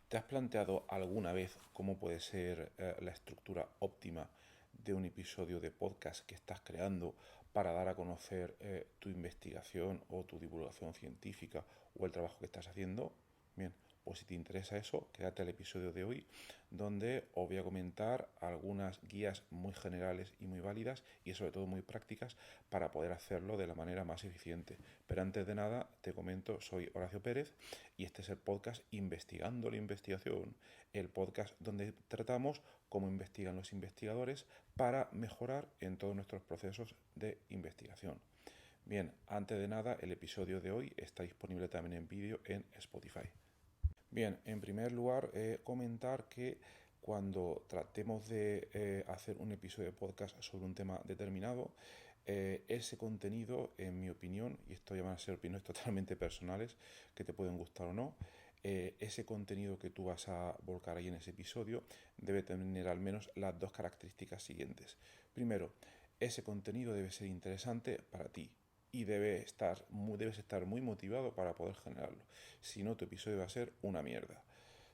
¿Te has planteado alguna vez cómo puede ser la estructura óptima de un episodio de podcast que estás creando para dar a conocer tu investigación o tu divulgación científica o el trabajo que estás haciendo? Bien, pues si te interesa eso, quédate al episodio de hoy, donde os voy a comentar algunas guías muy generales y muy válidas y sobre todo muy prácticas para poder hacerlo de la manera más eficiente. Pero antes de nada, te comento, soy Horacio Pérez y este es el podcast Investigando la Investigación, el podcast donde tratamos cómo investigan los investigadores para mejorar en todos nuestros procesos de investigación. Bien, antes de nada, el episodio de hoy está disponible también en vídeo en Spotify. Bien, en primer lugar, comentar que cuando tratemos de hacer un episodio de podcast sobre un tema determinado, ese contenido, en mi opinión, y esto ya van a ser opiniones totalmente personales, que te pueden gustar o no, ese contenido que tú vas a volcar ahí en ese episodio debe tener al menos las dos características siguientes. Primero, ese contenido debe ser interesante para ti y debes estar muy motivado para poder generarlo. Si no, tu episodio va a ser una mierda.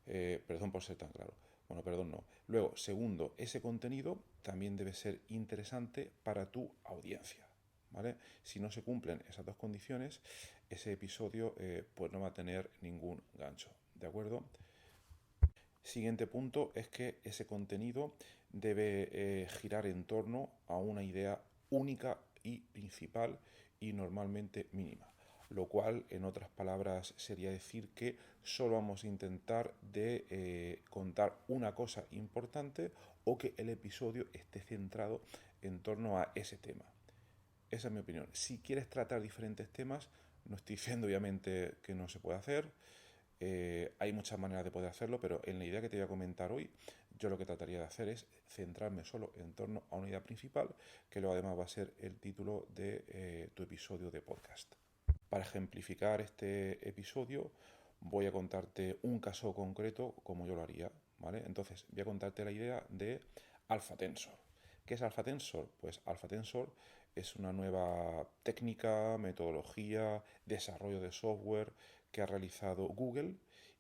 Perdón por ser tan claro. Bueno, perdón, no. Luego, segundo, ese contenido también debe ser interesante para tu audiencia. ¿Vale? Si no se cumplen esas dos condiciones, ese episodio pues no va a tener ningún gancho. ¿De acuerdo? Siguiente punto es que ese contenido debe girar en torno a una idea única y principal y normalmente mínima. Lo cual, en otras palabras, sería decir que solo vamos a intentar de contar una cosa importante o que el episodio esté centrado en torno a ese tema. Esa es mi opinión. Si quieres tratar diferentes temas, no estoy diciendo obviamente que no se puede hacer. Hay muchas maneras de poder hacerlo, pero en la idea que te voy a comentar hoy, yo lo que trataría de hacer es centrarme solo en torno a una idea principal, que luego además va a ser el título de tu episodio de podcast. Para ejemplificar este episodio, voy a contarte un caso concreto como yo lo haría, ¿vale? Entonces, voy a contarte la idea de Alpha Tensor. ¿Qué es Alpha Tensor? Pues Alpha Tensor es una nueva técnica, metodología, desarrollo de software que ha realizado Google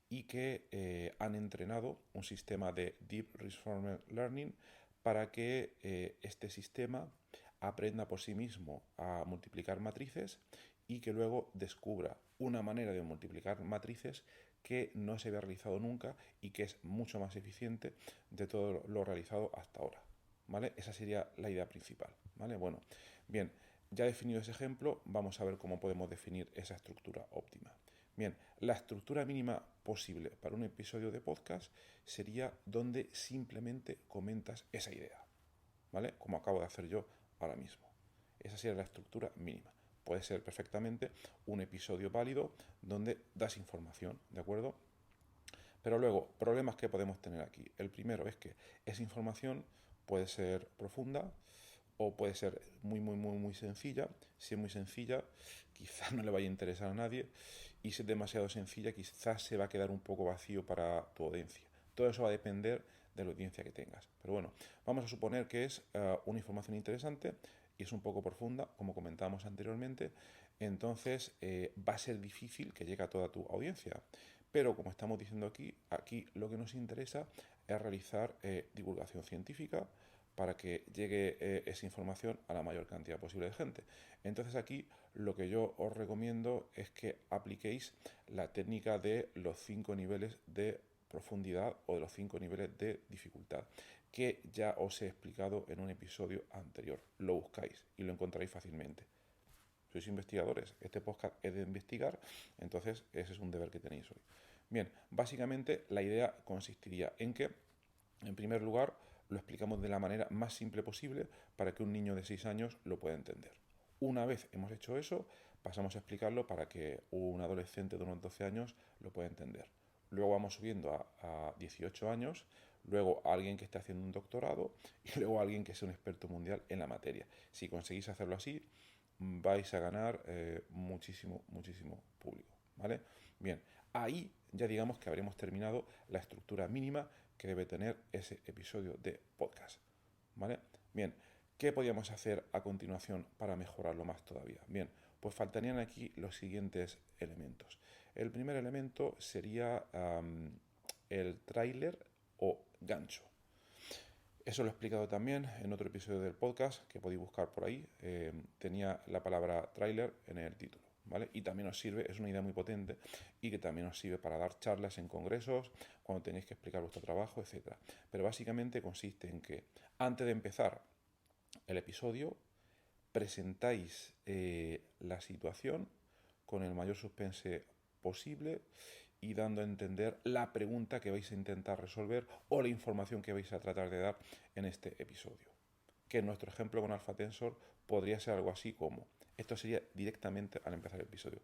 y que han entrenado un sistema de Deep Reinforcement Learning para que este sistema aprenda por sí mismo a multiplicar matrices y que luego descubra una manera de multiplicar matrices que no se había realizado nunca y que es mucho más eficiente de todo lo realizado hasta ahora. ¿Vale? Esa sería la idea principal. ¿Vale? Bueno, bien, ya definido ese ejemplo, vamos a ver cómo podemos definir esa estructura óptima. Bien, la estructura mínima posible para un episodio de podcast sería donde simplemente comentas esa idea. ¿Vale? Como acabo de hacer yo ahora mismo. Esa sería la estructura mínima. Puede ser perfectamente un episodio válido donde das información, ¿de acuerdo? Pero luego, problemas que podemos tener aquí. El primero es que esa información puede ser profunda o puede ser muy sencilla. Si es muy sencilla, quizás no le vaya a interesar a nadie. Y si es demasiado sencilla, quizás se va a quedar un poco vacío para tu audiencia. Todo eso va a depender de la audiencia que tengas. Pero bueno, vamos a suponer que es una información interesante y es un poco profunda, como comentábamos anteriormente. Entonces va a ser difícil que llegue a toda tu audiencia. Pero como estamos diciendo aquí lo que nos interesa es realizar divulgación científica para que llegue esa información a la mayor cantidad posible de gente. Entonces aquí lo que yo os recomiendo es que apliquéis la técnica de los 5 niveles de profundidad o de los 5 niveles de dificultad, que ya os he explicado en un episodio anterior. Lo buscáis y lo encontraréis fácilmente. Sois investigadores, este podcast es de investigar, entonces ese es un deber que tenéis hoy. Bien, básicamente la idea consistiría en que, en primer lugar, lo explicamos de la manera más simple posible para que un niño de 6 años lo pueda entender. Una vez hemos hecho eso, pasamos a explicarlo para que un adolescente de unos 12 años lo pueda entender. Luego vamos subiendo a 18 años, luego a alguien que esté haciendo un doctorado y luego a alguien que sea un experto mundial en la materia. Si conseguís hacerlo así, vais a ganar muchísimo público. ¿Vale? Bien, ahí ya digamos que habremos terminado la estructura mínima que debe tener ese episodio de podcast. ¿Vale? Bien, ¿qué podríamos hacer a continuación para mejorarlo más todavía? Bien, pues faltarían aquí los siguientes elementos. El primer elemento sería el tráiler o gancho. Eso lo he explicado también en otro episodio del podcast que podéis buscar por ahí. Tenía la palabra tráiler en el título, ¿vale? Y también os sirve, es una idea muy potente y que también os sirve para dar charlas en congresos, cuando tenéis que explicar vuestro trabajo, etcétera. Pero básicamente consiste en que antes de empezar el episodio presentáis la situación con el mayor suspense posible y dando a entender la pregunta que vais a intentar resolver o la información que vais a tratar de dar en este episodio. Que en nuestro ejemplo con Alpha Tensor podría ser algo así como, esto sería directamente al empezar el episodio.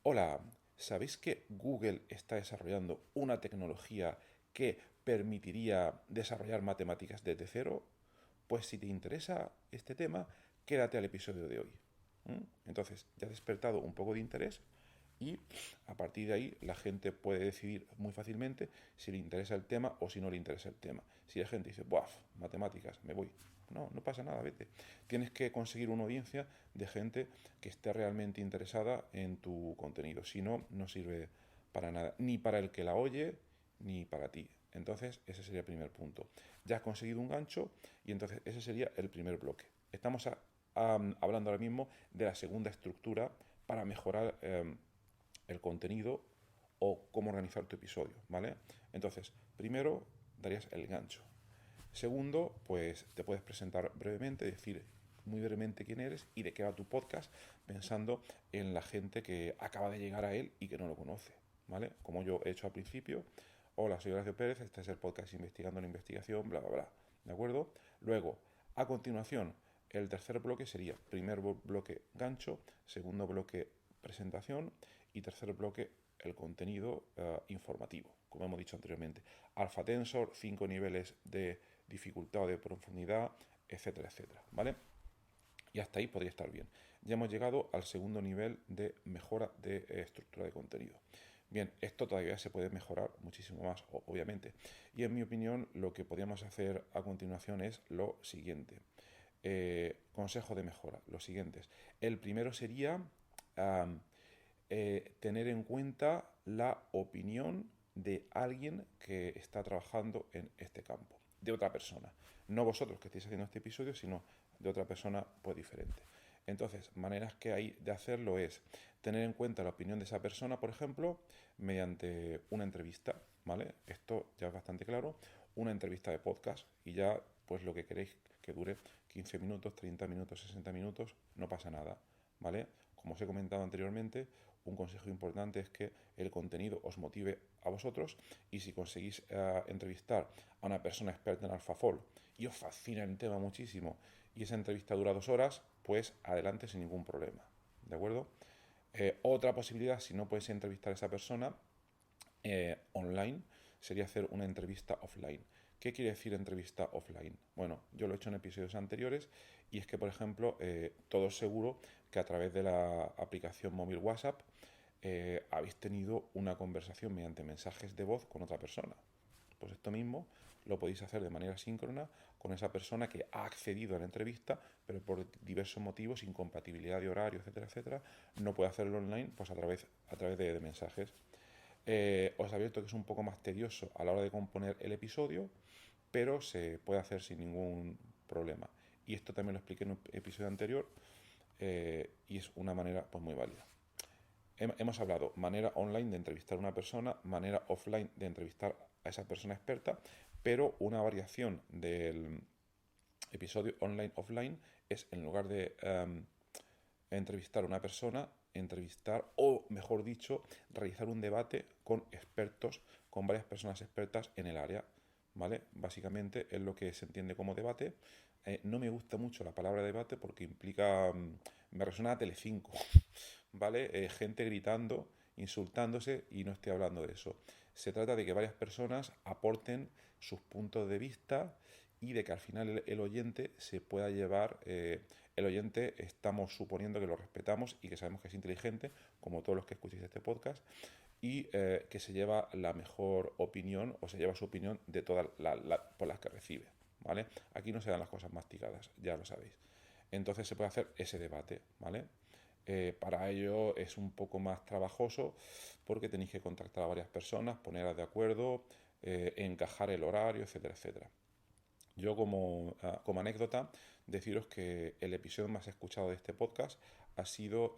Hola, ¿sabéis que Google está desarrollando una tecnología que permitiría desarrollar matemáticas desde cero? Pues si te interesa este tema, quédate al episodio de hoy. Entonces, ya has despertado un poco de interés y a partir de ahí la gente puede decidir muy fácilmente si le interesa el tema o si no le interesa el tema. Si la gente dice, ¡buaf! Matemáticas, me voy. No, no pasa nada, vete. Tienes que conseguir una audiencia de gente que esté realmente interesada en tu contenido. Si no, no sirve para nada. Ni para el que la oye, ni para ti. Entonces, ese sería el primer punto. Ya has conseguido un gancho y entonces ese sería el primer bloque. Estamos hablando ahora mismo de la segunda estructura para mejorar el contenido o cómo organizar tu episodio, ¿vale? Entonces, primero darías el gancho. Segundo, pues te puedes presentar brevemente, decir muy brevemente quién eres y de qué va tu podcast, pensando en la gente que acaba de llegar a él y que no lo conoce, ¿vale? Como yo he hecho al principio, hola, soy Horacio Pérez, este es el podcast Investigando la Investigación, bla, bla, bla, ¿de acuerdo? Luego, a continuación, el tercer bloque sería primer bloque gancho, segundo bloque presentación y tercer bloque el contenido informativo, como hemos dicho anteriormente. Alpha Tensor, 5 niveles de dificultad o de profundidad, etcétera, etcétera, ¿vale? Y hasta ahí podría estar bien. Ya hemos llegado al segundo nivel de mejora de estructura de contenido. Bien, esto todavía se puede mejorar muchísimo más, obviamente. Y en mi opinión, lo que podríamos hacer a continuación es lo siguiente. Consejo de mejora, los siguientes. El primero sería tener en cuenta la opinión de alguien que está trabajando en este campo, de otra persona. No vosotros que estéis haciendo este episodio, sino de otra persona pues diferente. Entonces, maneras que hay de hacerlo es tener en cuenta la opinión de esa persona, por ejemplo, mediante una entrevista, ¿vale? Esto ya es bastante claro, una entrevista de podcast y ya pues lo que queréis que dure 15 minutos, 30 minutos, 60 minutos, no pasa nada, ¿vale? Como os he comentado anteriormente, un consejo importante es que el contenido os motive a vosotros y si conseguís entrevistar a una persona experta en AlphaFold y os fascina el tema muchísimo y esa entrevista dura 2 horas, pues adelante sin ningún problema, ¿de acuerdo? Otra posibilidad, si no puedes entrevistar a esa persona online, sería hacer una entrevista offline. ¿Qué quiere decir entrevista offline? Bueno, yo lo he hecho en episodios anteriores y es que, por ejemplo, todos seguro que a través de la aplicación móvil WhatsApp habéis tenido una conversación mediante mensajes de voz con otra persona. Pues esto mismo lo podéis hacer de manera síncrona con esa persona que ha accedido a la entrevista, pero por diversos motivos, incompatibilidad de horario, etcétera, etcétera, no puede hacerlo online pues a través de mensajes. Os advierto que es un poco más tedioso a la hora de componer el episodio, pero se puede hacer sin ningún problema. Y esto también lo expliqué en un episodio anterior y es una manera pues muy válida. Hemos hablado manera online de entrevistar a una persona, manera offline de entrevistar a esa persona experta, pero una variación del episodio online-offline es en lugar de entrevistar a una persona, entrevistar o, mejor dicho, realizar un debate con expertos, con varias personas expertas en el área, ¿vale? Básicamente es lo que se entiende como debate. No me gusta mucho la palabra debate porque implica, me resuena a Telecinco, ¿vale? Gente gritando, insultándose y no estoy hablando de eso. Se trata de que varias personas aporten sus puntos de vista y de que al final el oyente se pueda llevar, el oyente estamos suponiendo que lo respetamos y que sabemos que es inteligente, como todos los que escuchéis este podcast, y que se lleva la mejor opinión o se lleva su opinión de todas por las que recibe, ¿vale? Aquí no se dan las cosas masticadas, ya lo sabéis. Entonces se puede hacer ese debate, ¿vale? Para ello es un poco más trabajoso porque tenéis que contactar a varias personas, ponerlas de acuerdo, encajar el horario, etcétera, etcétera. Yo como anécdota, deciros que el episodio más escuchado de este podcast ha sido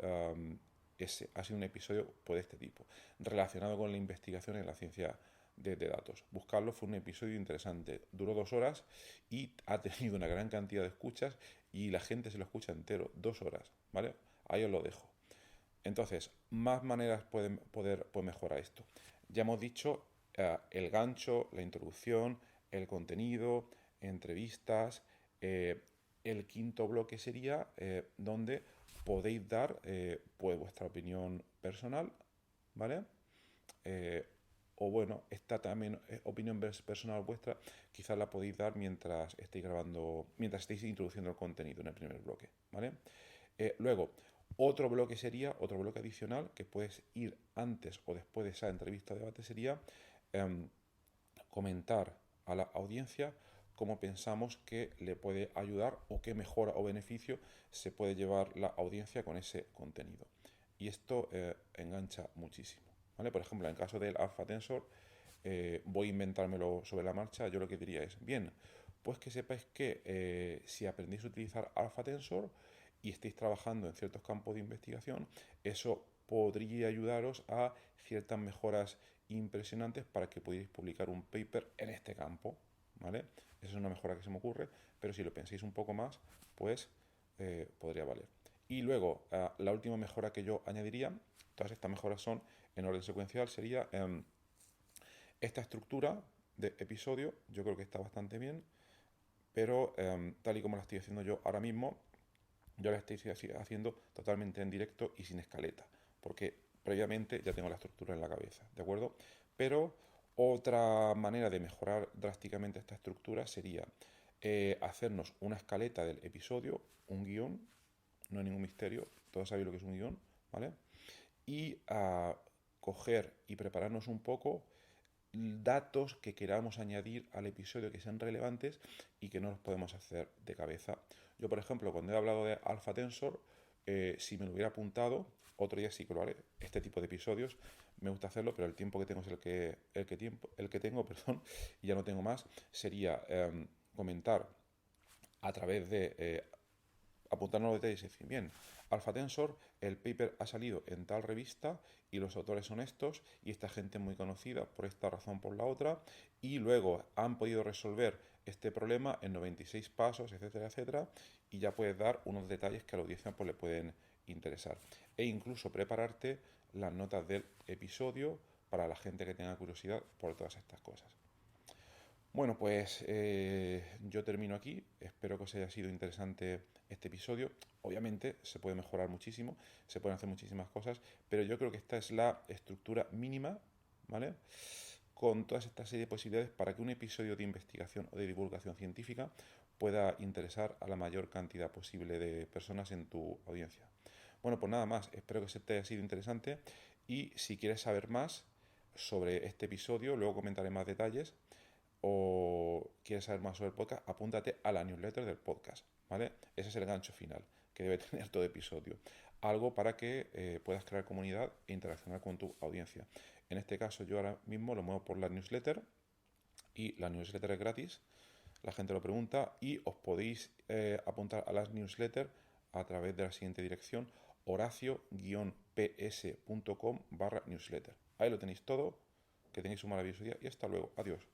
ha sido un episodio pues, de este tipo, relacionado con la investigación en la ciencia de datos. Buscarlo, fue un episodio interesante, duró 2 horas y ha tenido una gran cantidad de escuchas y la gente se lo escucha entero, 2 horas, ¿vale? Ahí os lo dejo. Entonces, más maneras pueden poder pues, mejorar esto. Ya hemos dicho el gancho, la introducción, el contenido, entrevistas. El quinto bloque sería donde podéis dar pues vuestra opinión personal, ¿vale? Eh, o bueno, esta también opinión personal vuestra, quizás la podéis dar mientras estéis grabando, mientras estéis introduciendo el contenido en el primer bloque, ¿vale? Luego, otro bloque adicional que puedes ir antes o después de esa entrevista o debate sería em, comentar a la audiencia cómo pensamos que le puede ayudar o qué mejora o beneficio se puede llevar la audiencia con ese contenido. Y esto engancha muchísimo. ¿Vale? Por ejemplo, en el caso del Alpha Tensor, voy a inventármelo sobre la marcha. Yo lo que diría es, bien, pues que sepáis que si aprendéis a utilizar Alpha Tensor y estáis trabajando en ciertos campos de investigación, eso podría ayudaros a ciertas mejoras impresionantes para que podáis publicar un paper en este campo, ¿vale? Esa es una mejora que se me ocurre, pero si lo pensáis un poco más, pues podría valer. Y luego, la última mejora que yo añadiría, todas estas mejoras son en orden secuencial, sería esta estructura de episodio, yo creo que está bastante bien, pero tal y como la estoy haciendo yo ahora mismo, yo la estoy haciendo totalmente en directo y sin escaleta, porque previamente ya tengo la estructura en la cabeza, ¿de acuerdo? Pero otra manera de mejorar drásticamente esta estructura sería hacernos una escaleta del episodio, un guión, no hay ningún misterio, todos sabéis lo que es un guión, ¿vale? Y coger y prepararnos un poco datos que queramos añadir al episodio que sean relevantes y que no los podemos hacer de cabeza. Yo, por ejemplo, cuando he hablado de Alpha Tensor, si me lo hubiera apuntado, otro día sí que lo haré. Este tipo de episodios me gusta hacerlo, pero el tiempo que tengo es el que tengo, perdón, y ya no tengo más. Sería comentar a través de apuntarnos los detalles y decir, bien, Alpha Tensor, el paper ha salido en tal revista y los autores son estos y esta gente es muy conocida por esta razón, por la otra, y luego han podido resolver este problema en 96 pasos, etcétera, etcétera, y ya puedes dar unos detalles que a la audiencia pues, le pueden interesar. E incluso prepararte las notas del episodio para la gente que tenga curiosidad por todas estas cosas. Bueno, pues yo termino aquí. Espero que os haya sido interesante este episodio. Obviamente se puede mejorar muchísimo, se pueden hacer muchísimas cosas, pero yo creo que esta es la estructura mínima, ¿vale? Con todas esta serie de posibilidades para que un episodio de investigación o de divulgación científica pueda interesar a la mayor cantidad posible de personas en tu audiencia. Bueno, pues nada más. Espero que se te haya sido interesante y si quieres saber más sobre este episodio, luego comentaré más detalles o quieres saber más sobre el podcast, apúntate a la newsletter del podcast, ¿vale? Ese es el gancho final que debe tener todo episodio. Algo para que puedas crear comunidad e interaccionar con tu audiencia. En este caso yo ahora mismo lo muevo por la newsletter y la newsletter es gratis, la gente lo pregunta y os podéis apuntar a las newsletters a través de la siguiente dirección, horacio-ps.com/newsletter. Ahí lo tenéis todo, que tenéis un maravilloso día y hasta luego. Adiós.